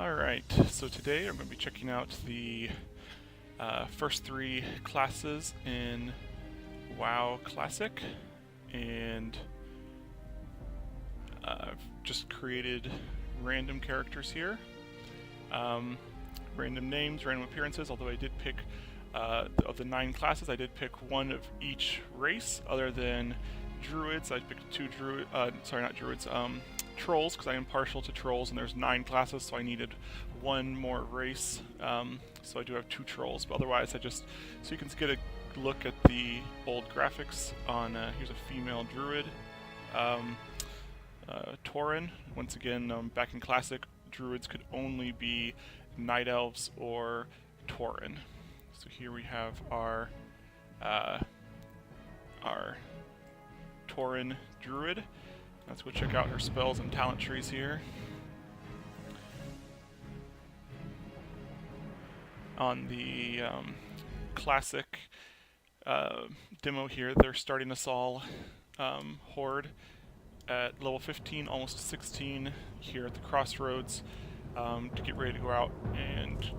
Alright, so today I'm going to be checking out the first three classes in WoW Classic, and I've just created random characters here. Random names, random appearances, although I did pick, of the 9 classes, I did pick one of each race, other than Druids. I picked Trolls, because I am partial to Trolls, and there's 9 classes, so I needed one more race, so I do have 2 Trolls, but otherwise so you can get a look at the old graphics on, here's a female Druid, Tauren. Once again, back in Classic, Druids could only be Night Elves or Tauren. So here we have our Tauren Druid. Let's go check out her spells and talent trees here. On the Classic demo here, they're starting us all Horde at level 15, almost 16, here at the crossroads, to get ready to go out and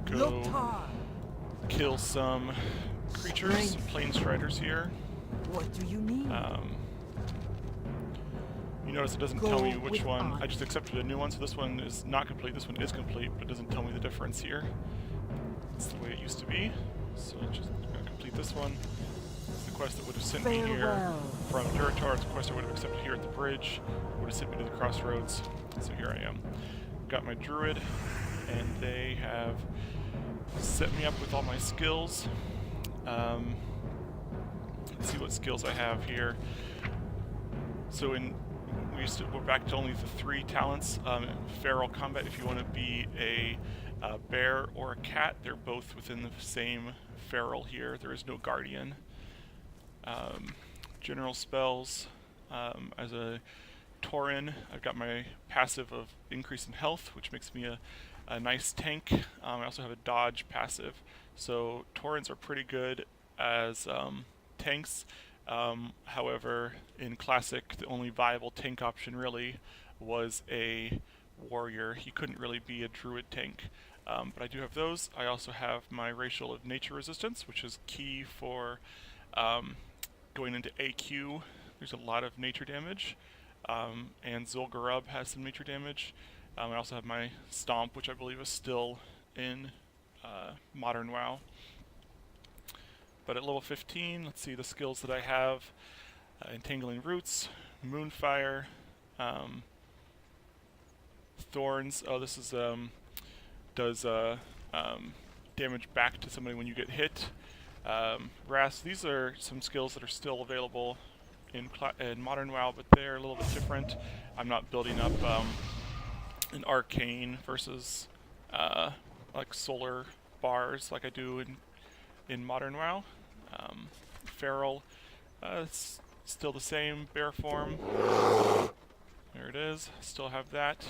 go kill some creatures, some Planestriders here. What do you need? You notice it doesn't tell me which one. I just accepted a new one, so this one is not complete. This one is complete, but it doesn't tell me the difference here. It's the way it used to be. So I'm just going to complete this one. It's the quest that would have sent me here from Duratar. It's the quest I would have accepted here at the bridge. It would have sent me to the crossroads. So here I am. Got my Druid, and they have set me up with all my skills. Let's see what skills I have here. So we're back to only the 3 talents. Feral combat, if you want to be a bear or a cat, they're both within the same feral here. There is no guardian. General spells, as a Tauren, I've got my passive of increase in health, which makes me a nice tank. I also have a dodge passive. So Taurens are pretty good as tanks. However, in Classic, the only viable tank option really was a warrior. He couldn't really be a Druid tank. But I do have those. I also have my Racial of Nature Resistance, which is key for going into AQ. There's a lot of nature damage. And Zul'Gurub has some nature damage. I also have my Stomp, which I believe is still in Modern WoW. But at level 15, let's see the skills that I have. Entangling Roots, Moonfire, Thorns. Oh, this is does damage back to somebody when you get hit. Wrath. These are some skills that are still available in Modern WoW, but they're a little bit different. I'm not building up an Arcane versus like Solar bars like I do in Modern WoW. Feral, it's still the same, bear form. There it is, still have that.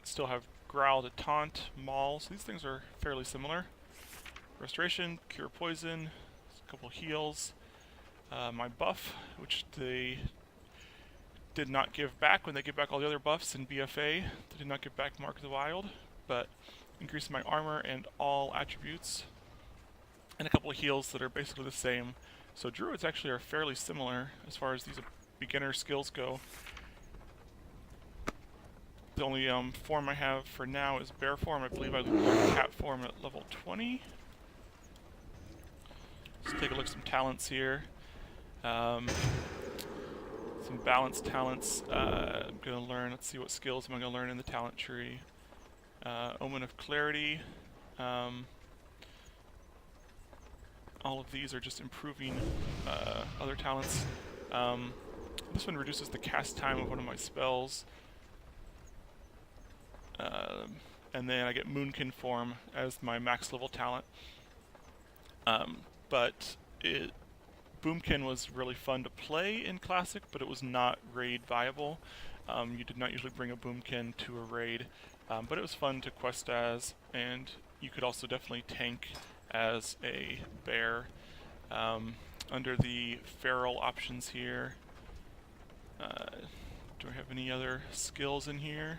Still have Growl to taunt, Maul, so these things are fairly similar. Restoration, Cure Poison, a couple heals. My buff, which they did not give back when they give back all the other buffs in BFA. They did not give back Mark of the Wild, but increased my armor and all attributes. And a couple of heals that are basically the same. So Druids actually are fairly similar as far as these beginner skills go. The only form I have for now is bear form. I believe I learned cat form at level 20. Let's take a look at some talents here. Some balanced talents. I'm going to learn, let's see what skills am I going to learn in the talent tree. Omen of Clarity. All of these are just improving other talents. This one reduces the cast time of one of my spells. And then I get Moonkin form as my max level talent. But Boomkin was really fun to play in Classic, but it was not raid viable. You did not usually bring a Boomkin to a raid, but it was fun to quest as, and you could also definitely tank as a bear. Under the feral options here, do I have any other skills in here?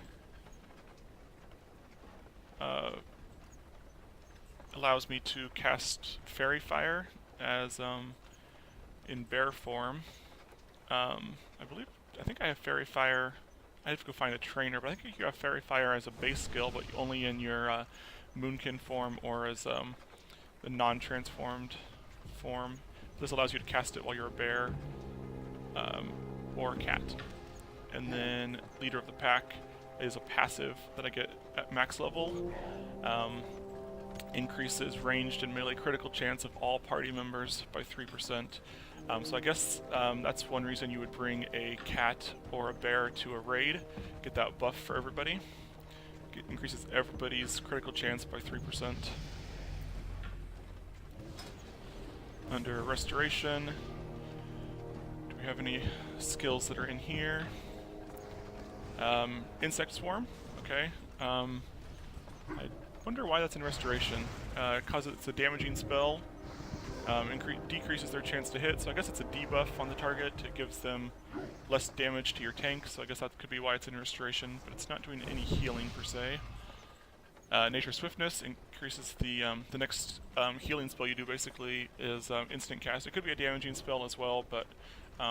allows me to cast Fairy Fire as in bear form. I think I have Fairy Fire. I have to go find a trainer, but I think you have Fairy Fire as a base skill, but only in your Moonkin form or as the non-transformed form. This allows you to cast it while you're a bear or a cat. And then Leader of the Pack is a passive that I get at max level. Increases ranged and melee critical chance of all party members by 3%. So I guess that's one reason you would bring a cat or a bear to a raid. Get that buff for everybody. Increases everybody's critical chance by 3%. Under Restoration, do we have any skills that are in here? Insect Swarm, okay. I wonder why that's in Restoration. Cause it's a damaging spell. Decreases their chance to hit, so I guess it's a debuff on the target. It gives them less damage to your tank, so I guess that could be why it's in Restoration, but it's not doing any healing per se. Nature Swiftness increases the next healing spell you do basically is instant cast. It could be a damaging spell as well, but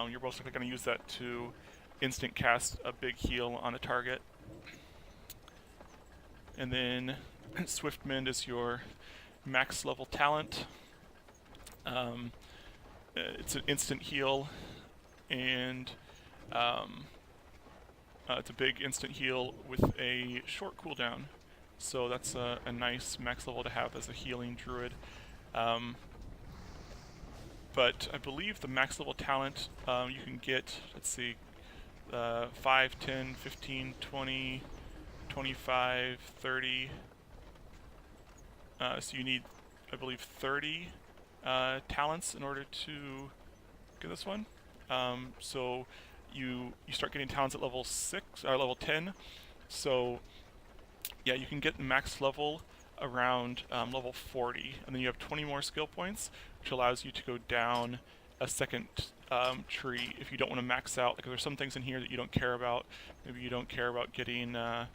you're most likely going to use that to instant cast a big heal on a target. And then Swift Mend is your max level talent. It's an instant heal, and it's a big instant heal with a short cooldown. So that's a nice max level to have as a healing druid. But I believe the max level talent you can get, let's see, 5, 10, 15, 20, 25, 30. So you need, I believe, 30 talents in order to get this one. So you start getting talents at level 6 or level 10. So yeah, you can get the max level around level 40, and then you have 20 more skill points, which allows you to go down a second tree if you don't want to max out. Like, there's some things in here that you don't care about. Maybe you don't care about getting one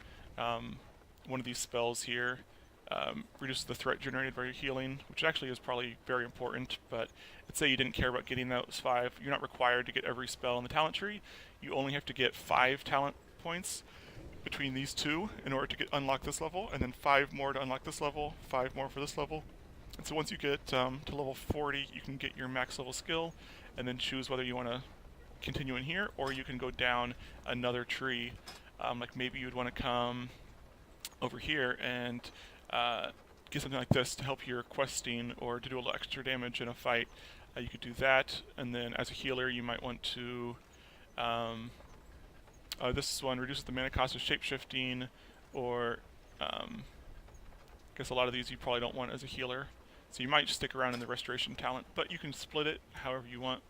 of these spells here. Reduces the threat generated by your healing, which actually is probably very important, but let's say you didn't care about getting those 5. You're not required to get every spell in the talent tree. You only have to get 5 talent points between these two in order to unlock this level, and then 5 more to unlock this level, 5 more for this level. And so once you get to level 40, you can get your max level skill, and then choose whether you want to continue in here, or you can go down another tree. Like maybe you'd want to come over here and get something like this to help your questing or to do a little extra damage in a fight. You could do that, and then as a healer you might want to this one reduces the mana cost of shapeshifting, or I guess a lot of these you probably don't want as a healer, so you might just stick around in the restoration talent, but you can split it however you want.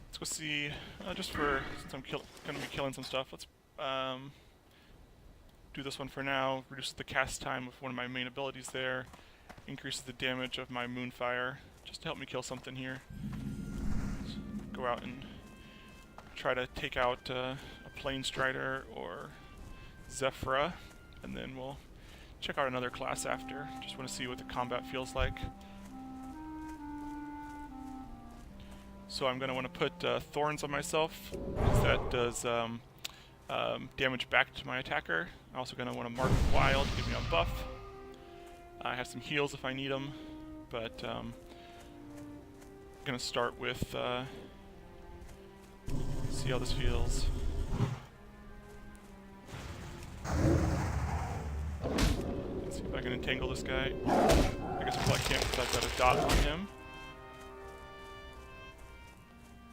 Let's go see, just for, since I'm going to be killing some stuff, let's do this one for now. Reduces the cast time of one of my main abilities there. Increases the damage of my Moonfire, just to help me kill something here. Let's go out and try to take out a Plane Strider or Zephyra, and then we'll check out another class after. Just want to see what the combat feels like. So I'm going to want to put Thorns on myself, because that does damage back to my attacker. I'm also going to want to mark Wild to give me a buff. I have some heals if I need them, but I'm going to start with see how this feels. Let's see if I can entangle this guy. I guess I probably can't because I've got a dot on him.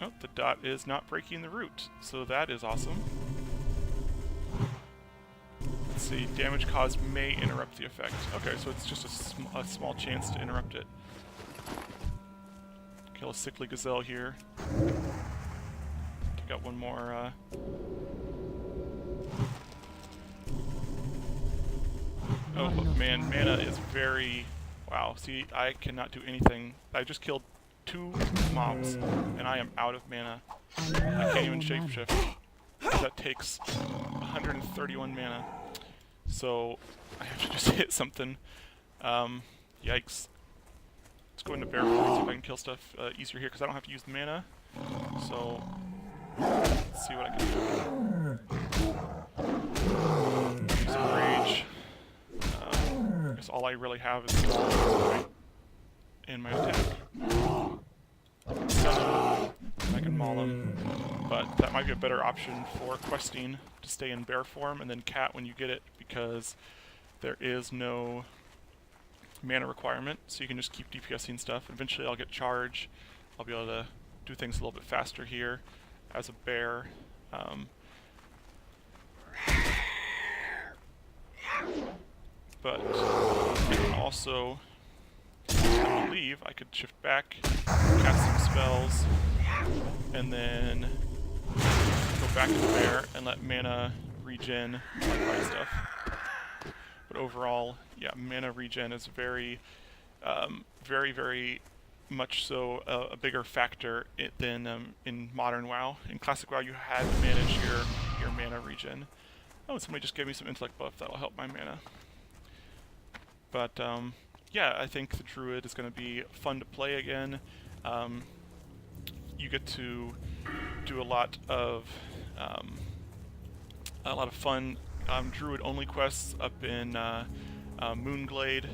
Oh, the dot is not breaking the root, so that is awesome. Let's see, damage caused may interrupt the effect. Okay, so it's just a small chance to interrupt it. Kill a sickly gazelle here. Take out one more. Oh, man, mana is very... Wow, see, I cannot do anything. I just killed 2 mobs, and I am out of mana. I can't even shapeshift. That takes 131 mana. So I have to just hit something. Yikes. Let's go into bear form, see if I can kill stuff easier here, because I don't have to use the mana. So, let's see what I can do. Use some rage. I guess all I really have is in my attack. I can maul him, but that might be a better option for questing to stay in bear form and then cat when you get it, because there is no mana requirement, so you can just keep DPSing stuff. Eventually I'll get charge. I'll be able to do things a little bit faster here as a bear. But I can also, I believe, I could shift back, cast some spells, and then go back to the bear and let mana regen, like stuff. But overall, yeah, mana regen is very, very much so a bigger factor than in modern WoW. In classic WoW, you had to manage your mana regen. Oh, somebody just gave me some intellect buff. That'll help my mana. But yeah, I think the Druid is going to be fun to play again. You get to do a lot of fun Druid-only quests up in Moonglade.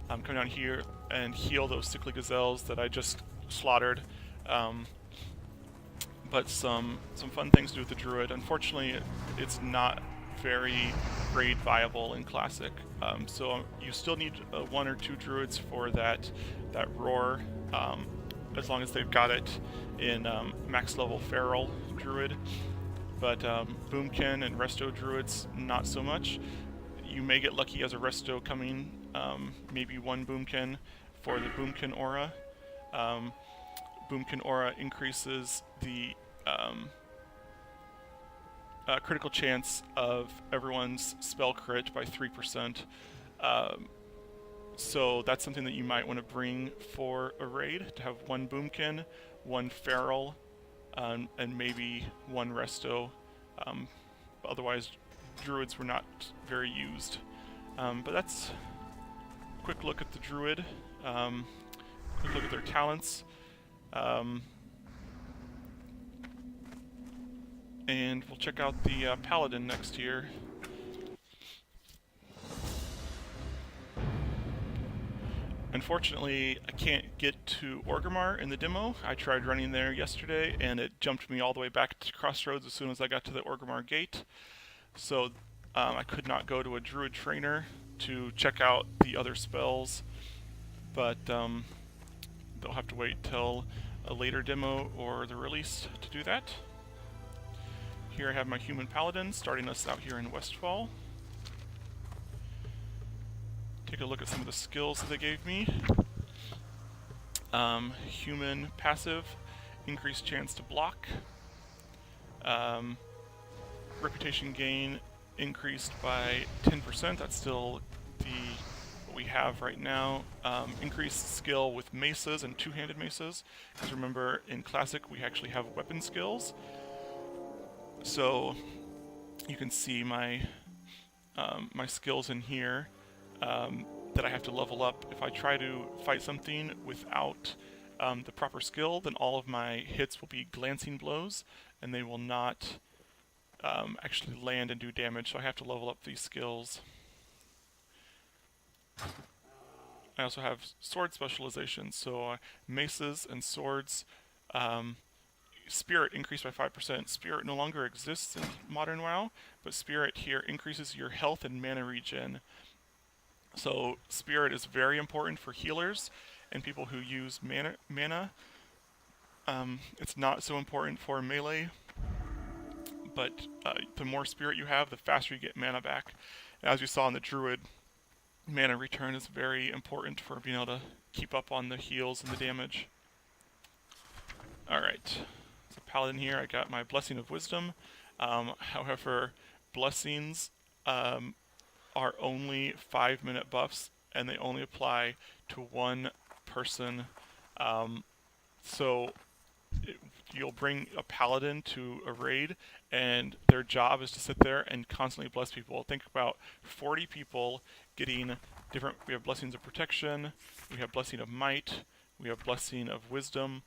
Come down here and heal those sickly gazelles that I just slaughtered. But some fun things to do with the Druid. Unfortunately, it's not very raid viable in Classic. So you still need 1 or 2 Druids for that roar, as long as they've got it in max level Feral Druid. But Boomkin and Resto Druids, not so much. You may get lucky as a Resto coming, maybe 1 Boomkin for the Boomkin aura. Boomkin aura increases the critical chance of everyone's spell crit by 3%. So that's something that you might want to bring for a raid, to have 1 Boomkin, 1 Feral, and maybe 1 Resto. Otherwise, Druids were not very used. But that's a quick look at the Druid, quick look at their talents. And we'll check out the Paladin next here. Unfortunately, I can't get to Orgrimmar in the demo. I tried running there yesterday, and it jumped me all the way back to Crossroads as soon as I got to the Orgrimmar gate. So I could not go to a Druid trainer to check out the other spells, but they'll have to wait till a later demo or the release to do that. Here I have my human paladin starting us out here in Westfall. Take a look at some of the skills that they gave me. Human passive, increased chance to block. Reputation gain increased by 10%. That's still what we have right now. Increased skill with maces and two-handed maces. Because remember, in Classic we actually have weapon skills. So you can see my my skills in here that I have to level up. If I try to fight something without the proper skill, then all of my hits will be glancing blows, and they will not actually land and do damage. So I have to level up these skills. I also have sword specializations, so maces and swords. Spirit increased by 5%. Spirit no longer exists in modern WoW, but Spirit here increases your health and mana regen. So Spirit is very important for healers and people who use mana. It's not so important for melee, but the more Spirit you have, the faster you get mana back. As you saw in the Druid, mana return is very important for being able to keep up on the heals and the damage. Alright. So Paladin here, I got my Blessing of Wisdom. However, blessings are only 5-minute buffs, and they only apply to one person. So you'll bring a paladin to a raid, and their job is to sit there and constantly bless people. Think about 40 people getting different. We have blessings of protection, we have blessing of might, we have blessing of wisdom.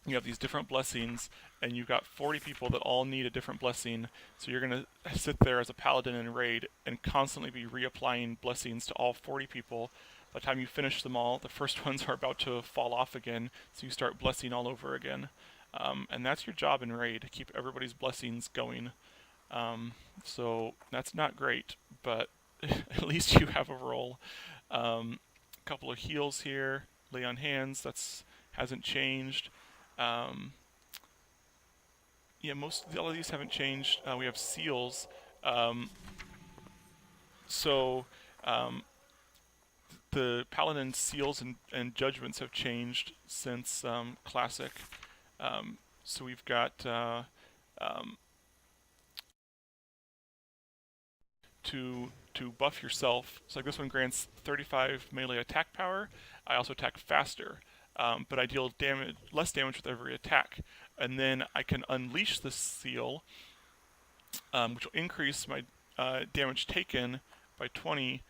You have these different blessings, and you've got 40 people that all need a different blessing. So you're going to sit there as a paladin in raid and constantly be reapplying blessings to all 40 people. By the time you finish them all, the first ones are about to fall off again, so you start blessing all over again. And that's your job in raid, to keep everybody's blessings going. So that's not great, but at least you have a role. A couple of heals here, lay on hands, that's hasn't changed. Yeah, all of these haven't changed. We have seals. The Paladin seals and judgments have changed since Classic. So we've got to buff yourself. So like this one grants 35 melee attack power. I also attack faster. But I deal less damage with every attack. And then I can unleash the seal, which will increase my damage taken by 20.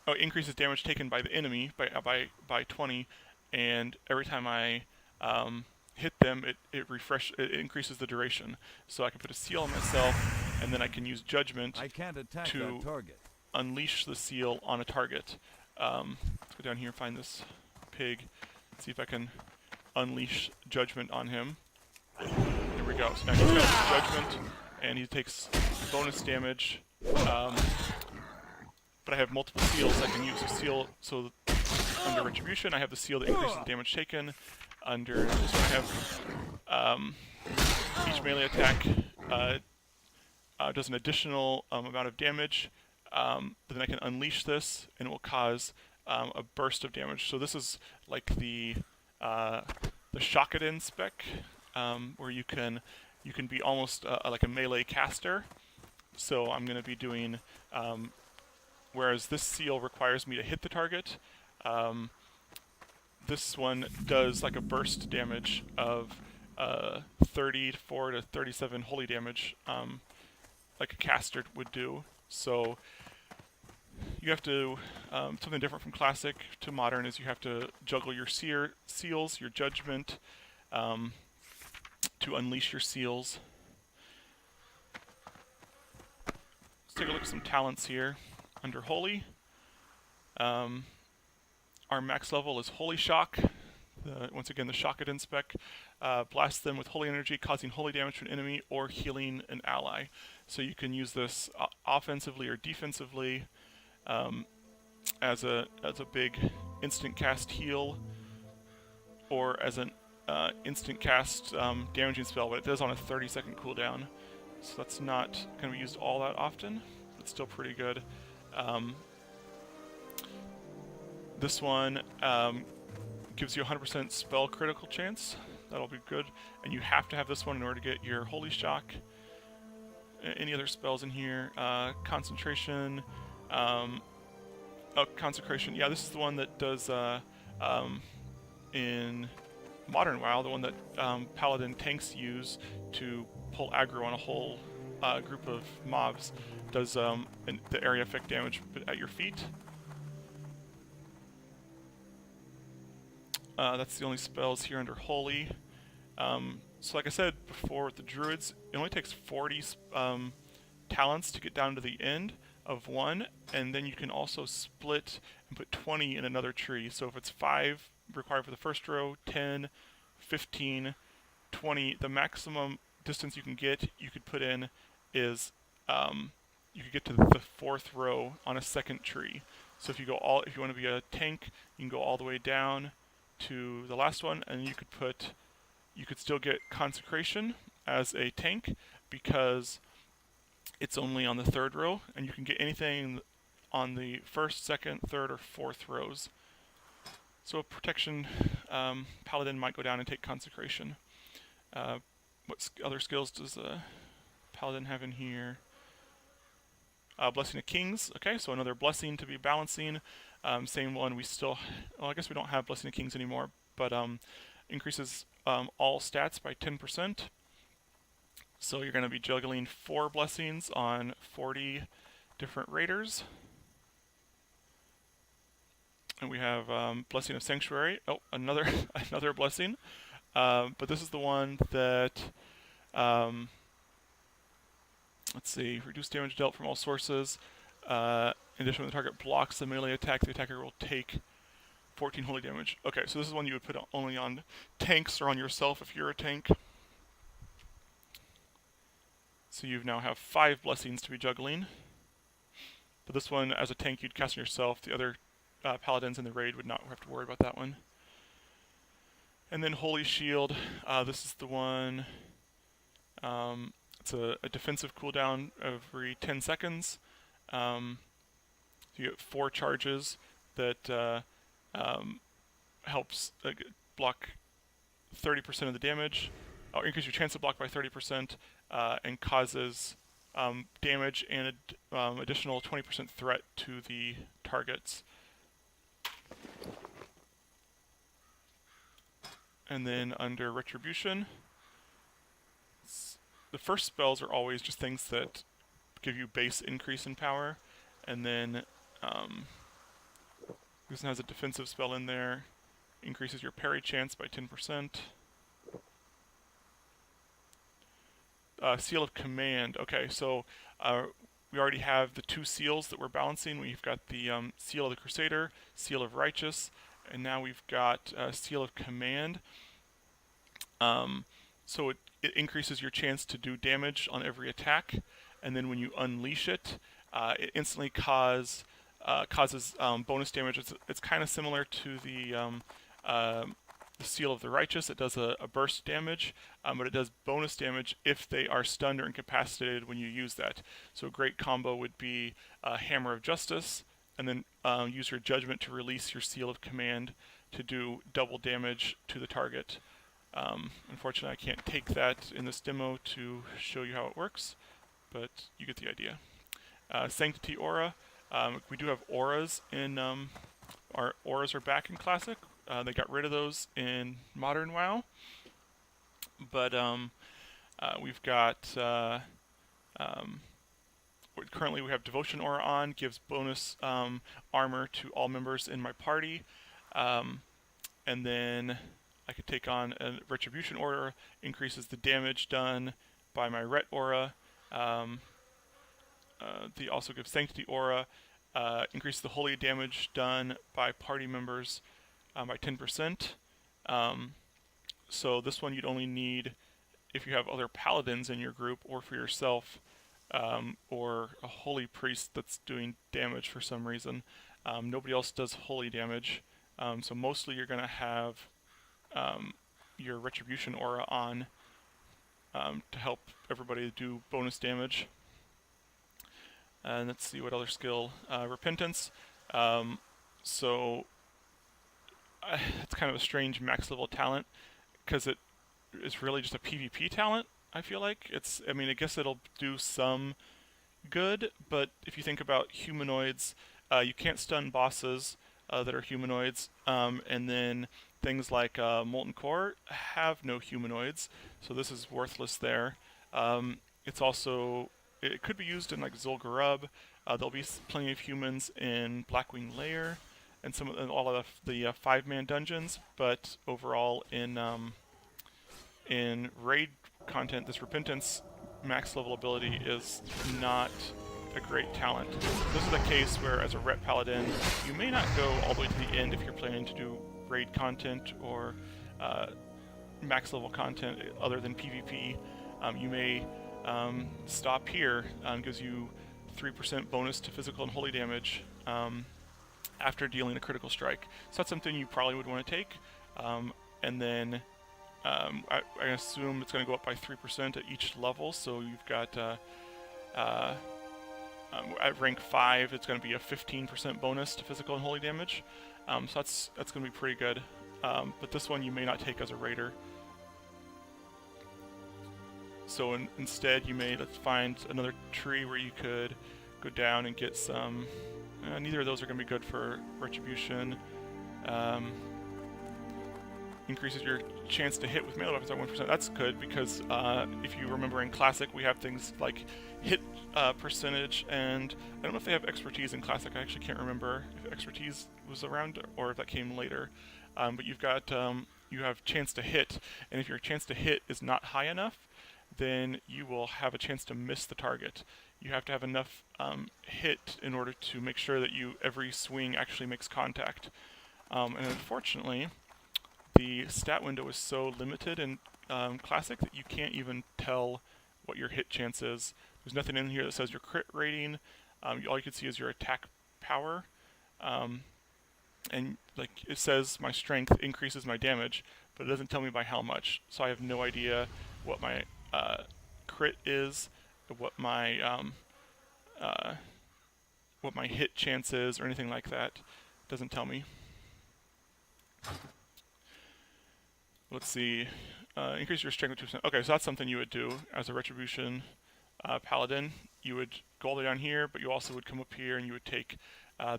It increases damage taken by the enemy by 20, and every time I hit them, it increases the duration. So I can put a seal on myself, and then I can use judgment to unleash the seal on a target. Let's go down here and find this pig. See if I can unleash judgment on him. Here we go. So now he's got judgment, and he takes bonus damage. But I have multiple seals I can use. A seal, so under retribution, I have the seal that increases the damage taken. Under this one, I have each melee attack does an additional amount of damage. But then I can unleash this, and it will cause a burst of damage. So this is like the Shaman spec, where you can be almost like a melee caster. So I'm going to be doing, whereas this seal requires me to hit the target, this one does like a burst damage of 34 to 37 holy damage, like a caster would do. So you have to, something different from Classic to Modern is you have to juggle your seals, your judgment, to unleash your seals. Let's take a look at some talents here. Under Holy, our max level is Holy Shock. Once again, the Shaman spec. Blasts them with holy energy, causing holy damage to an enemy or healing an ally. So you can use this offensively or defensively, as a big instant cast heal, or as an instant cast damaging spell, but it does on a 30-second cooldown. So that's not going to be used all that often. It's still pretty good. This one gives you 100% spell critical chance. That'll be good. And you have to have this one in order to get your Holy Shock. Any other spells in here? Concentration. Consecration. Yeah, this is the one that does in Modern WoW, the one that Paladin tanks use to pull aggro on a whole group of mobs. Does the area effect damage at your feet. That's the only spells here under Holy. So like I said before with the Druids, it only takes 40 talents to get down to the end of one, and then you can also split and put 20 in another tree. So if it's 5 required for the first row, 10, 15, 20, the maximum distance you can get, you could put in is, you could get to the 4th row on a second tree. So if you want to be a tank, you can go all the way down to the last one, and you could still get Consecration as a tank because it's only on the 3rd row, and you can get anything on the 1st, 2nd, 3rd, or 4th rows. So a protection Paladin might go down and take Consecration. What other skills does Paladin have in here? Blessing of Kings. Okay, so another blessing to be balancing. Same one, we still, well, I guess we don't have Blessing of Kings anymore, but increases all stats by 10%. So you're going to be juggling 4 blessings on 40 different raiders. And we have Blessing of Sanctuary. Oh, another another blessing. But this is the one that, let's see, reduce damage dealt from all sources. In addition, when the target blocks the melee attack, the attacker will take 14 holy damage. Okay, so this is one you would put only on tanks or on yourself if you're a tank. So you now have 5 blessings to be juggling. But this one, as a tank, you'd cast on yourself. The other paladins in the raid would not have to worry about that one. And then Holy Shield. This is the one. It's a defensive cooldown every 10 seconds. You get 4 charges that helps block 30% of the damage, or increase your chance to block by 30%, and causes damage and additional 20% threat to the targets. And then under Retribution, the first spells are always just things that give you base increase in power, and then this one has a defensive spell in there, increases your parry chance by 10%. Seal of Command. Okay, so we already have the 2 seals that we're balancing. We've got the Seal of the Crusader, Seal of Righteous, and now we've got Seal of Command. So it increases your chance to do damage on every attack, and then when you unleash it, it instantly causes bonus damage. It's kind of similar to the Seal of the Righteous. It does a burst damage, but it does bonus damage if they are stunned or incapacitated when you use that. So a great combo would be Hammer of Justice, and then use your Judgment to release your Seal of Command to do double damage to the target. Unfortunately, I can't take that in this demo to show you how it works, but you get the idea. Sanctity Aura. We do have auras in our auras are back in Classic. They got rid of those in Modern WoW, but we've got currently we have Devotion Aura on, gives bonus armor to all members in my party, and then I could take on a Retribution Aura, increases the damage done by my Ret Aura. They also give Sanctity Aura, increases the holy damage done by party members by 10%. So this one you'd only need if you have other paladins in your group, or for yourself, or a holy priest that's doing damage for some reason. Nobody else does holy damage, so mostly you're going to have your Retribution Aura on to help everybody do bonus damage. And let's see what other skill. Repentance. So it's kind of a strange max level talent, because it is really just a PvP talent, I feel like. I mean, I guess it'll do some good, but if you think about humanoids, you can't stun bosses that are humanoids, and then things like Molten Core have no humanoids, so this is worthless there. It's also, it could be used in like Zul'Gurub. There'll be plenty of humans in Blackwing Lair and all of the 5-man dungeons, but overall in raid content, this Repentance max level ability is not a great talent. This is the case where, as a Ret Paladin, you may not go all the way to the end if you're planning to do raid content or max level content other than PvP. You may stop here. Gives you 3% bonus to physical and holy damage after dealing a critical strike. So that's something you probably would want to take. And then I assume it's going to go up by 3% at each level. So you've got at rank 5, it's going to be a 15% bonus to physical and holy damage. So that's going to be pretty good. But this one you may not take as a raider. So instead you may, let's find another tree where you could go down and get some Neither of those are going to be good for Retribution. Increases your chance to hit with melee weapons by 1%. That's good because if you remember in Classic, we have things like hit percentage, and I don't know if they have expertise in Classic. I actually can't remember if expertise was around or if that came later. But you've got you have chance to hit, and if your chance to hit is not high enough, then you will have a chance to miss the target. You have to have enough hit in order to make sure that every swing actually makes contact. And unfortunately, the stat window is so limited in Classic that you can't even tell what your hit chance is. There's nothing in here that says your crit rating. All you can see is your attack power. And like it says my strength increases my damage, but it doesn't tell me by how much. So I have no idea what my crit is, what my hit chance is, or anything like that. It doesn't tell me. Let's see. Increase your strength by 2%. Okay, so that's something you would do as a Retribution Paladin. You would go all the way down here, but you also would come up here and you would take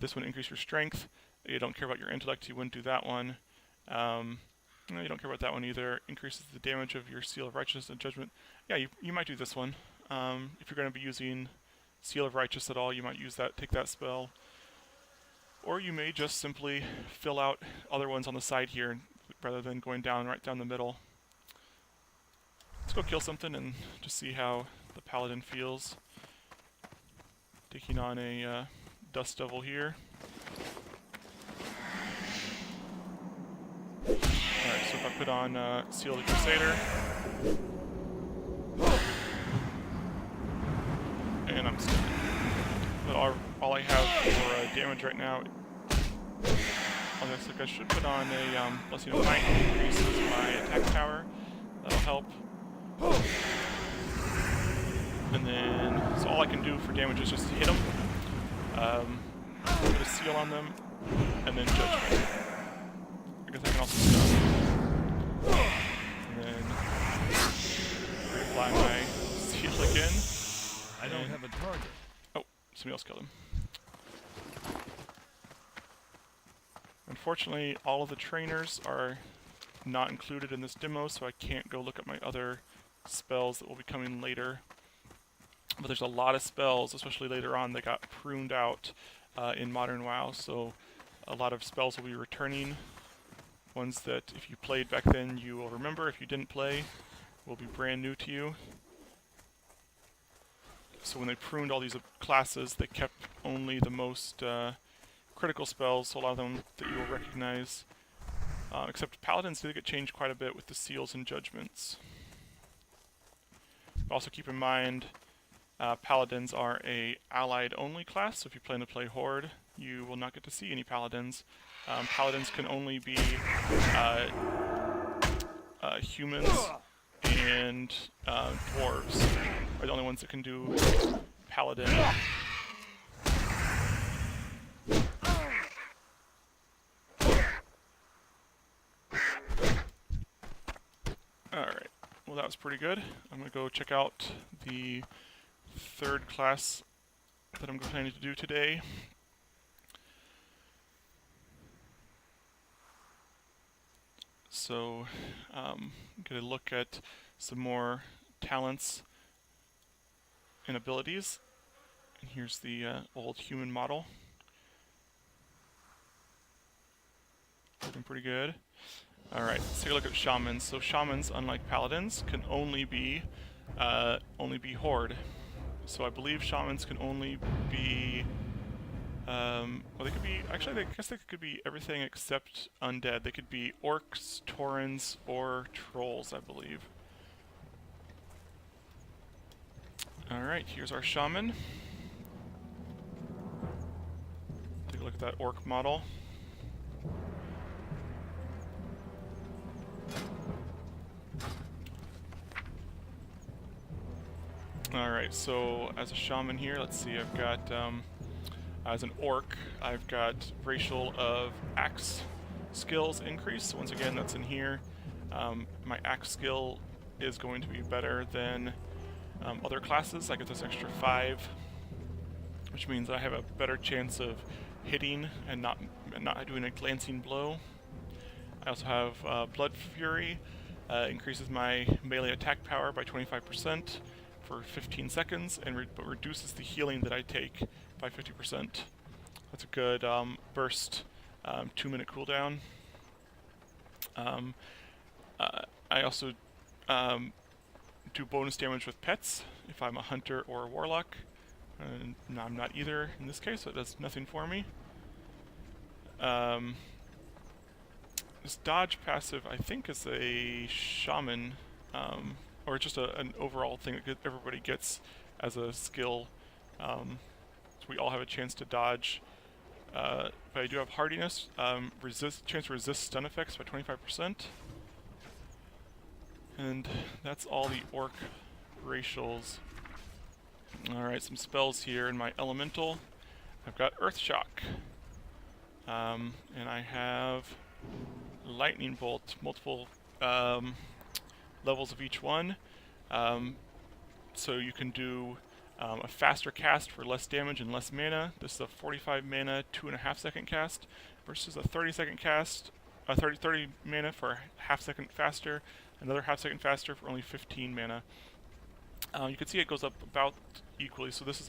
this one, increase your strength. You don't care about your intellect, you wouldn't do that one. No, you don't care about that one either. Increases the damage of your Seal of Righteousness and Judgment. Yeah, you might do this one. If you're going to be using Seal of Righteous at all, you might use that, take that spell. Or you may just simply fill out other ones on the side here rather than going down right down the middle. Let's go kill something and just see how the Paladin feels. Taking on a Dust Devil here. Alright, so if I put on Seal of the Crusader, and I'm stunned. But all I have for damage right now, I should put on a Blessing of Might, increases my attack power. That'll help. And then, so all I can do for damage is just hit them, put a seal on them, and then Judgment. I guess I can also stun. And then reapply my seal again. I don't have a target. Oh, somebody else killed him. Unfortunately, all of the trainers are not included in this demo, so I can't go look at my other spells that will be coming later. But there's a lot of spells, especially later on, that got pruned out in Modern WoW, so a lot of spells will be returning. Ones that, if you played back then, you will remember. If you didn't play, will be brand new to you. So when they pruned all these classes, they kept only the most critical spells, so a lot of them that you will recognize. Except Paladins did get changed quite a bit with the seals and judgments. Also keep in mind, Paladins are a allied-only class, so if you plan to play Horde, you will not get to see any Paladins. Paladins can only be humans and dwarves are the only ones that can do Paladin. Alright, well that was pretty good. I'm going to go check out the third class that I'm planning to do today. So, I'm going to look at some more talents and abilities. And here's the old human model. Looking pretty good. Alright, let's take a look at Shamans. So Shamans, unlike Paladins, can only be Horde. So I believe Shamans can only be well, they could be, actually, I guess they could be everything except undead. They could be orcs, taurens, or trolls, I believe. Alright, here's our shaman. Take a look at that orc model. Alright, so as a shaman here, let's see, I've got, as an orc, I've got racial of axe skills increase. So once again, that's in here. My axe skill is going to be better than other classes. I get this extra 5 which means I have a better chance of hitting and not doing a glancing blow. I also have Blood Fury, increases my melee attack power by 25% for 15 seconds, and but reduces the healing that I take by 50%. That's a good burst 2-minute cooldown. I also do bonus damage with pets if I'm a hunter or a warlock. No, I'm not either in this case, so it does nothing for me. This dodge passive, I think, is a shaman, or just an overall thing that everybody gets as a skill. So we all have a chance to dodge. But I do have hardiness, chance to resist stun effects by 25%. And that's all the orc racials. Alright, some spells here in my elemental. I've got Earth Shock. And I have Lightning Bolt, multiple levels of each one. So you can do a faster cast for less damage and less mana. This is a 45 mana, 2.5 second cast, versus a 30 second cast, 30 mana for a half second faster, another half second faster for only 15 mana. You can see it goes up about equally, so this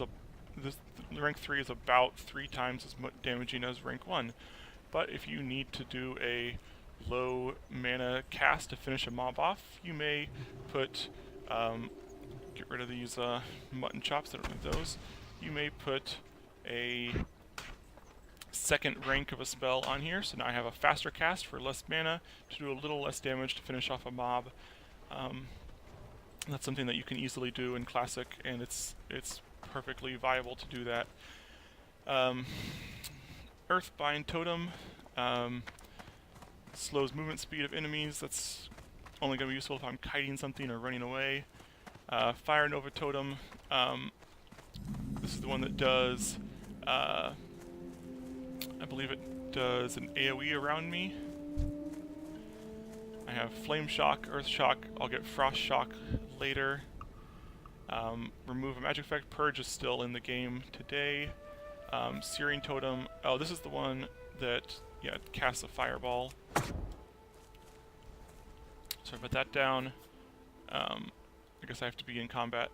rank 3 is about 3 times as much damaging as rank 1. But if you need to do a low mana cast to finish a mob off, you may put, get rid of these mutton chops, I don't need those. You may put a second rank of a spell on here, so now I have a faster cast for less mana to do a little less damage to finish off a mob. That's something that you can easily do in Classic, and it's perfectly viable to do that. Earthbind Totem slows movement speed of enemies. That's only going to be useful if I'm kiting something or running away. Fire Nova Totem. This is the one that does, I believe it does an AoE around me. I have Flame Shock, Earth Shock. I'll get Frost Shock later. Remove a magic effect. Purge is still in the game today. Searing Totem. Oh, this is the one that, yeah, casts a fireball. So I put that down. I guess I have to be in combat.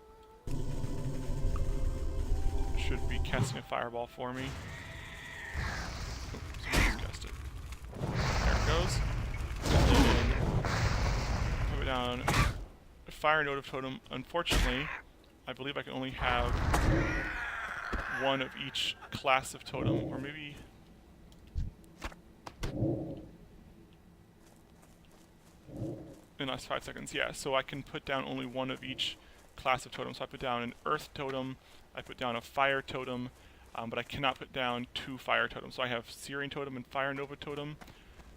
Should be casting a fireball for me. Oh, someone just cast it. There it goes. And then put it down. Fire Note of Totem. Unfortunately, I believe I can only have one of each class of totem, or maybe in the last 5 seconds. Yeah, so I can put down only one of each class of totem. So I put down an Earth Totem, I put down a Fire Totem, but I cannot put down 2 Fire Totems. So I have Searing Totem and Fire Nova Totem.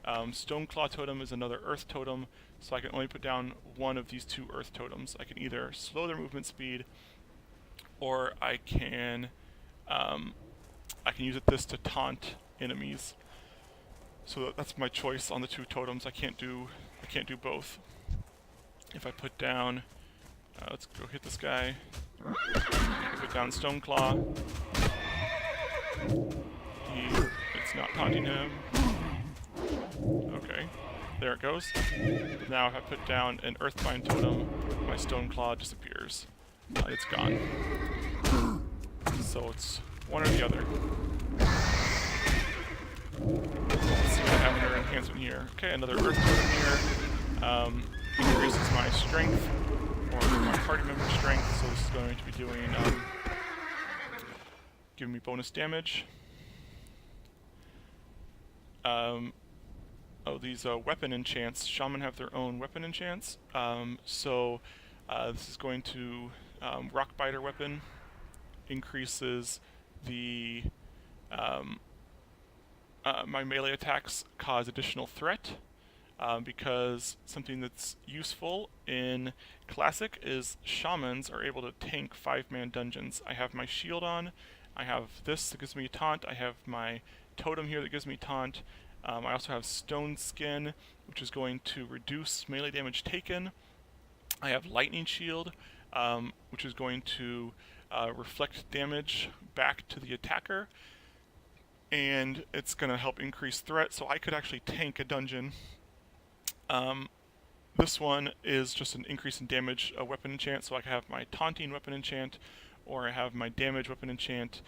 Stoneclaw Totem is another Earth Totem, so I can only put down one of these 2 Earth Totems. I can either slow their movement speed, or I can use this to taunt enemies. So that's my choice on the 2 totems. I can't do both. If I put down, let's go hit this guy. Put down Stoneclaw. It's not taunting him. Okay, there it goes. Now if I put down an Earthbind Totem, my Stoneclaw disappears. It's gone. So it's one or the other. Let's see what I have under enhancement here. Okay, another Earth Totem here. Increases my strength, or my party member strength, so this is going to be doing, giving me bonus damage. Oh, these weapon enchants. Shaman have their own weapon enchants. This is going to Rockbiter weapon. Increases the my melee attacks cause additional threat, because something that's useful in Classic is Shamans are able to tank 5-man dungeons. I have my shield on, I have this that gives me taunt, I have my totem here that gives me taunt, I also have Stone Skin, which is going to reduce melee damage taken. I have Lightning Shield, which is going to reflect damage back to the attacker, and it's going to help increase threat, so I could actually tank a dungeon. This one is just an increase in damage weapon enchant, so I can have my taunting weapon enchant, or I have my damage weapon enchant,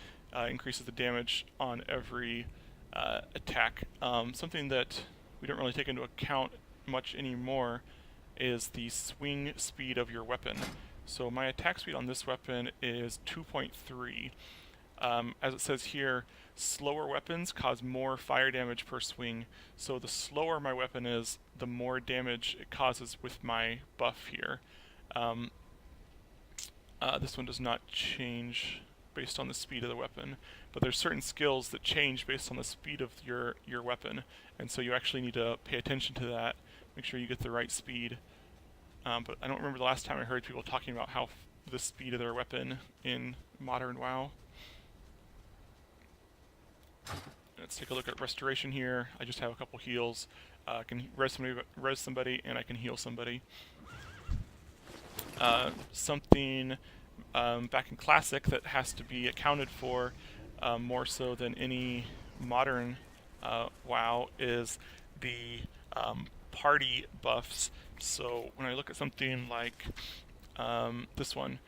increases the damage on every attack. Something that we don't really take into account much anymore is the swing speed of your weapon. So my attack speed on this weapon is 2.3. As it says here, slower weapons cause more fire damage per swing, so the slower my weapon is, the more damage it causes with my buff here. This one does not change based on the speed of the weapon, but there's certain skills that change based on the speed of your weapon, and so you actually need to pay attention to that, make sure you get the right speed. But I don't remember the last time I heard people talking about how the speed of their weapon in modern WoW. Let's take a look at restoration here. I just have a couple heals. I can res somebody, and I can heal somebody. Something back in Classic that has to be accounted for more so than any modern WoW is the party buffs. So when I look at something like this one,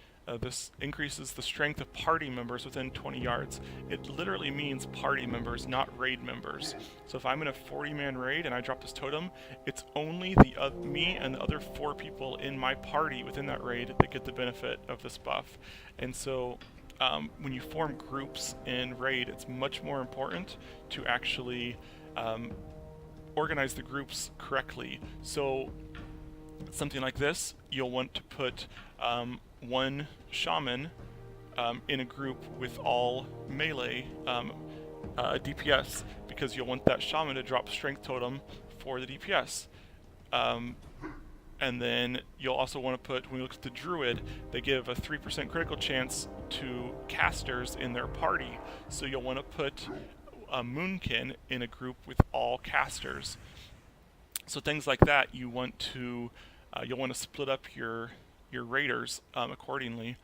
this increases the strength of party members within 20 yards. It literally means party members, not raid members. So if I'm in a 40-man raid and I drop this totem, it's only me and the other 4 people in my party within that raid that get the benefit of this buff. And so when you form groups in raid, it's much more important to actually organize the groups correctly. So something like this, you'll want to put one shaman in a group with all melee DPS, because you'll want that shaman to drop strength totem for the DPS. And then you'll also want to put, when you look at the Druid, they give a 3% critical chance to casters in their party, so you'll want to put a Moonkin in a group with all casters. So things like that, you'll want to split up your raiders accordingly.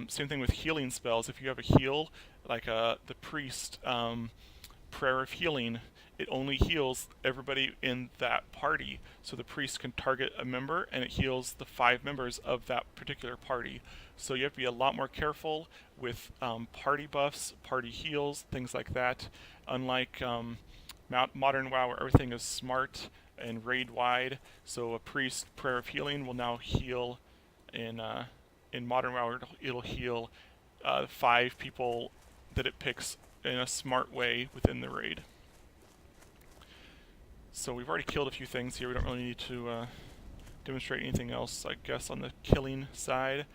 Same thing with healing spells. If you have a heal, like the priest, prayer of healing, it only heals everybody in that party. So the priest can target a member, and it heals the 5 members of that particular party. So you have to be a lot more careful with party buffs, party heals, things like that. Unlike modern WoW, where everything is smart and raid wide, so a priest prayer of healing will now heal in modern WoW. It'll heal 5 people that it picks in a smart way within the raid. So we've already killed a few things here. We don't really need to demonstrate anything else, I guess, on the killing side.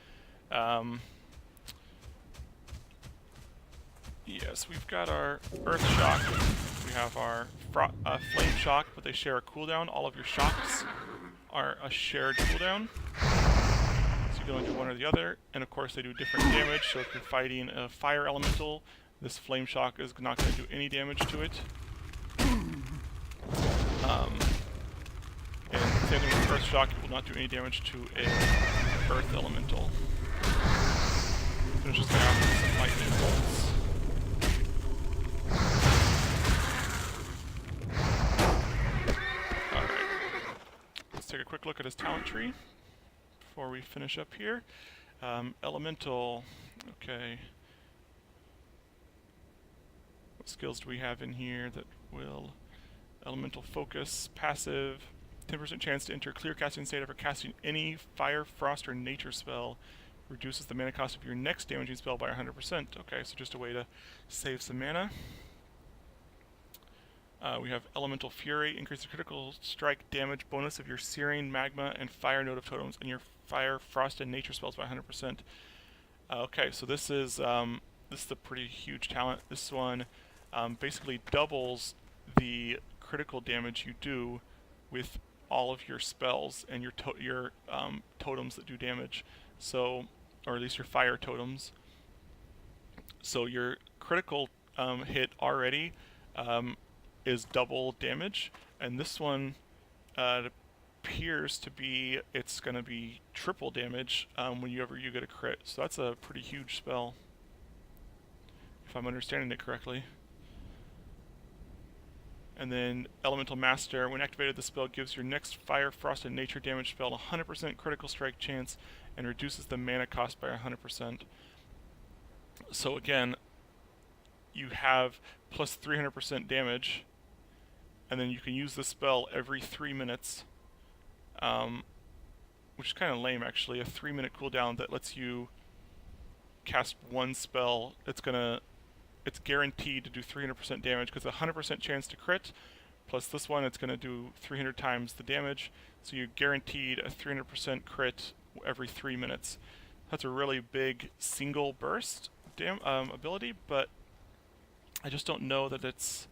Yes, we've got our Earth Shock. We have our Flame Shock, but they share a cooldown. All of your shocks are a shared cooldown. So you can only do one or the other. And of course they do different damage, so if you're fighting a fire elemental, this Flame Shock is not going to do any damage to it. And same thing with Earth Shock, it will not do any damage to a Earth elemental. So it's just going to have some lightning bolts. Take a quick look at his talent tree before we finish up here. Elemental, okay. What skills do we have in here that will... Elemental Focus, passive, 10% chance to enter clear casting state after casting any fire, frost, or nature spell. Reduces the mana cost of your next damaging spell by 100%. Okay, so just a way to save some mana. We have Elemental Fury, increase the critical strike damage bonus of your Searing, Magma, and Fire Note of totems, and your Fire, Frost, and Nature spells by 100%. Okay, so this is a pretty huge talent. This one basically doubles the critical damage you do with all of your spells and your totems that do damage. So, or at least your fire totems. So your critical hit already is double damage, and this one appears to be it's going to be triple damage whenever you get a crit. So that's a pretty huge spell, if I'm understanding it correctly. And then Elemental Master, when activated, the spell gives your next Fire, Frost, and Nature damage spell a 100% critical strike chance and reduces the mana cost by 100%. So again, you have plus 300% damage, and then you can use the spell every 3 minutes, which is kind of lame actually. A 3-minute cooldown that lets you cast one spell. It's guaranteed to do 300% damage because a 100% chance to crit, plus this one it's going to do 300 times the damage, so you're guaranteed a 300% crit every 3 minutes. That's a really big single burst ability, but I just don't know that it's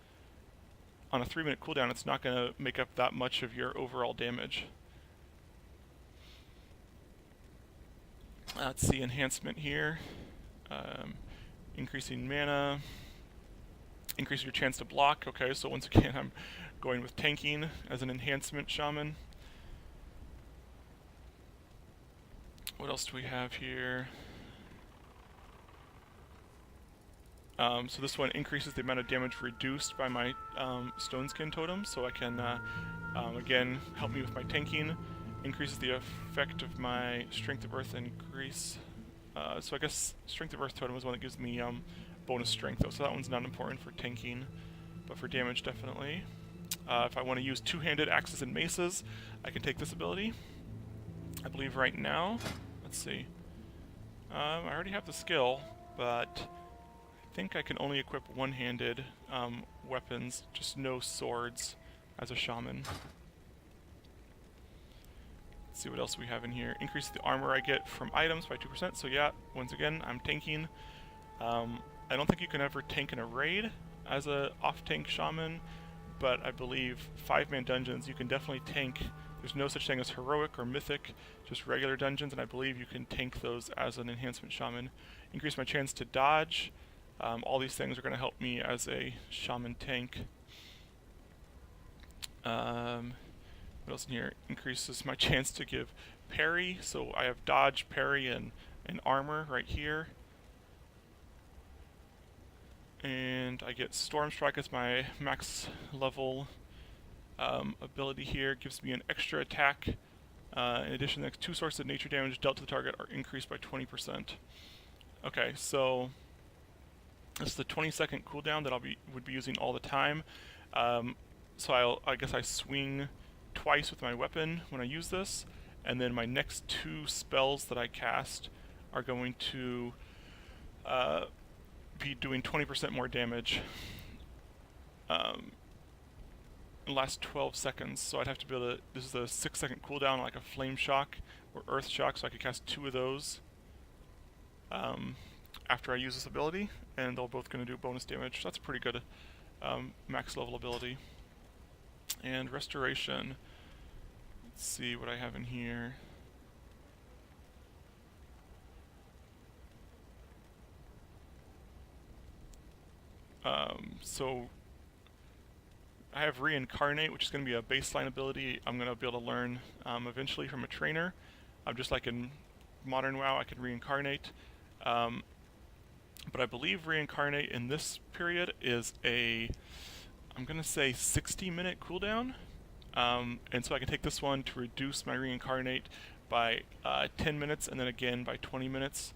on a 3-minute cooldown. It's not going to make up that much of your overall damage. Let's see, enhancement here. Increasing mana, increase your chance to block. Okay, so once again I'm going with tanking as an enhancement shaman. What else do we have here? So this one increases the amount of damage reduced by my stone skin totem, so I can again help me with my tanking. Increases the effect of my strength of earth increase. So I guess Strength of Earth Totem is one that gives me bonus strength, though, so that one's not important for tanking, but for damage, definitely. If I want to use two-handed axes and maces, I can take this ability. I believe right now, let's see, I already have the skill, but I think I can only equip one-handed weapons, just no swords, as a shaman. See what else we have in here. Increase the armor I get from items by 2%. So yeah, once again, I'm tanking. I don't think you can ever tank in a raid as a off-tank shaman, but I believe 5-man dungeons you can definitely tank. There's no such thing as heroic or mythic, just regular dungeons, and I believe you can tank those as an enhancement shaman. Increase my chance to dodge. All these things are going to help me as a shaman tank. What else in here? Increases my chance to give parry, so I have dodge, parry, and armor right here. And I get Storm Strike as my max level ability here. Gives me an extra attack. In addition, the next 2 sources of nature damage dealt to the target are increased by 20%. Okay, so this is the 20-second cooldown that would be using all the time. So I guess I swing twice with my weapon when I use this, and then my next 2 spells that I cast are going to be doing 20% more damage in the last 12 seconds. So I'd have to be able to, this is a 6-second cooldown, like a flame shock or earth shock, so I could cast 2 of those after I use this ability, and they're both going to do bonus damage. So that's a pretty good max level ability. And restoration. Let's see what I have in here. So I have reincarnate, which is going to be a baseline ability I'm going to be able to learn eventually from a trainer. Just like in modern WoW, I can reincarnate. But I believe reincarnate in this period is I'm going to say 60-minute cooldown. And so I can take this one to reduce my reincarnate by 10 minutes and then again by 20 minutes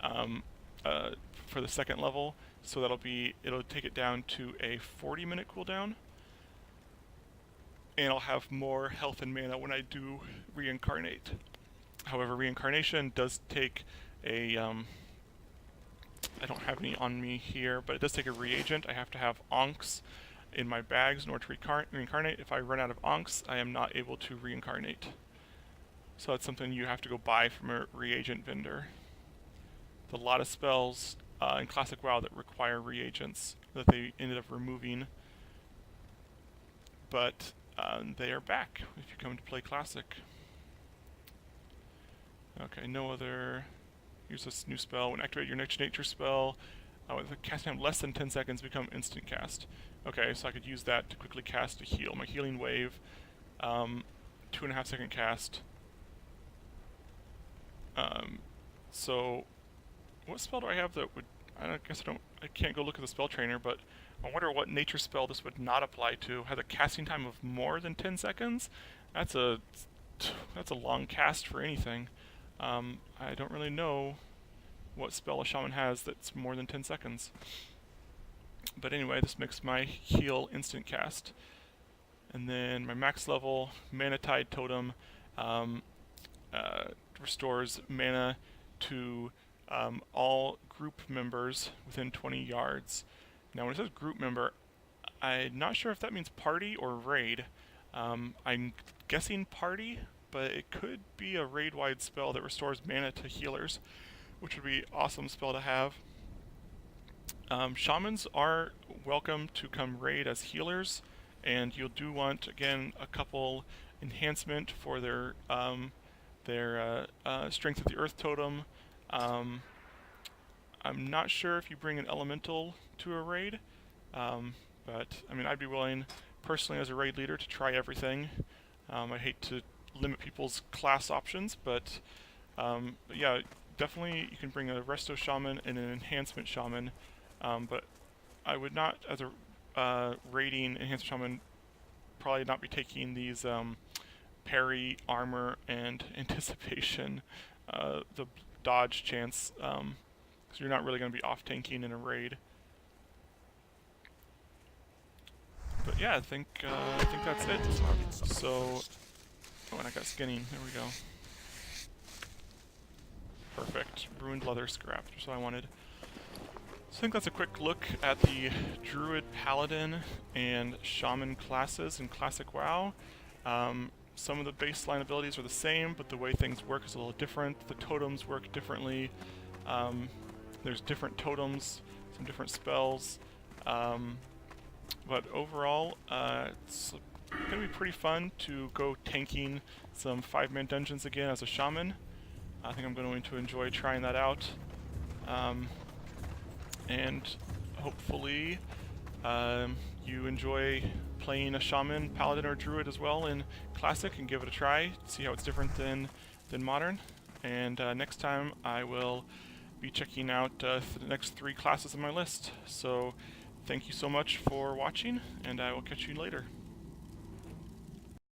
for the second level. So it'll take it down to a 40-minute cooldown. And I'll have more health and mana when I do reincarnate. However, reincarnation does take a I don't have any on me here, but it does take a reagent. I have to have onks in my bags in order to reincarnate. If I run out of onks, I am not able to reincarnate. So that's something you have to go buy from a reagent vendor. There's a lot of spells in Classic WoW that require reagents that they ended up removing, but they are back if you come to play Classic. Okay, no other. Here's this new spell. When activate your next nature spell, with a cast time less than 10 seconds, become instant cast. Okay, so I could use that to quickly cast a heal. My healing wave 2.5 second cast. So what spell do I have that would, I can't go look at the spell trainer, but I wonder what nature spell this would not apply to. Has a casting time of more than 10 seconds? That's a long cast for anything. I don't really know what spell a shaman has that's more than 10 seconds. But anyway, this makes my heal instant cast. And then my max level Mana Tide Totem restores mana to all group members within 20 yards. Now when it says group member, I'm not sure if that means party or raid. I'm guessing party, but it could be a raid-wide spell that restores mana to healers, which would be an awesome spell to have. Shamans are welcome to come raid as healers, and you'll do want, again, a couple enhancement for their Strength of the Earth Totem. I'm not sure if you bring an elemental to a raid, but I mean, I'd be willing, personally as a raid leader, to try everything. I hate to limit people's class options, but yeah, definitely you can bring a Resto Shaman and an Enhancement Shaman, but I would not, as a raiding Enhancement Shaman, probably not be taking these parry, armor, and anticipation, the dodge chance, because you're not really going to be off-tanking in a raid. But yeah, I think that's it. So, oh, and I got skinning. There we go. Perfect. Ruined leather scrap. Just what I wanted. So I think that's a quick look at the Druid, Paladin, and Shaman classes in Classic WoW. Some of the baseline abilities are the same, but the way things work is a little different. The totems work differently. There's different totems, some different spells. But overall, it's going to be pretty fun to go tanking some 5-man dungeons again as a shaman. I think I'm going to enjoy trying that out. And hopefully you enjoy playing a shaman, paladin, or druid as well in Classic and give it a try, see how it's different than Modern. And next time I will be checking out the next 3 classes on my list. So thank you so much for watching, and I will catch you later.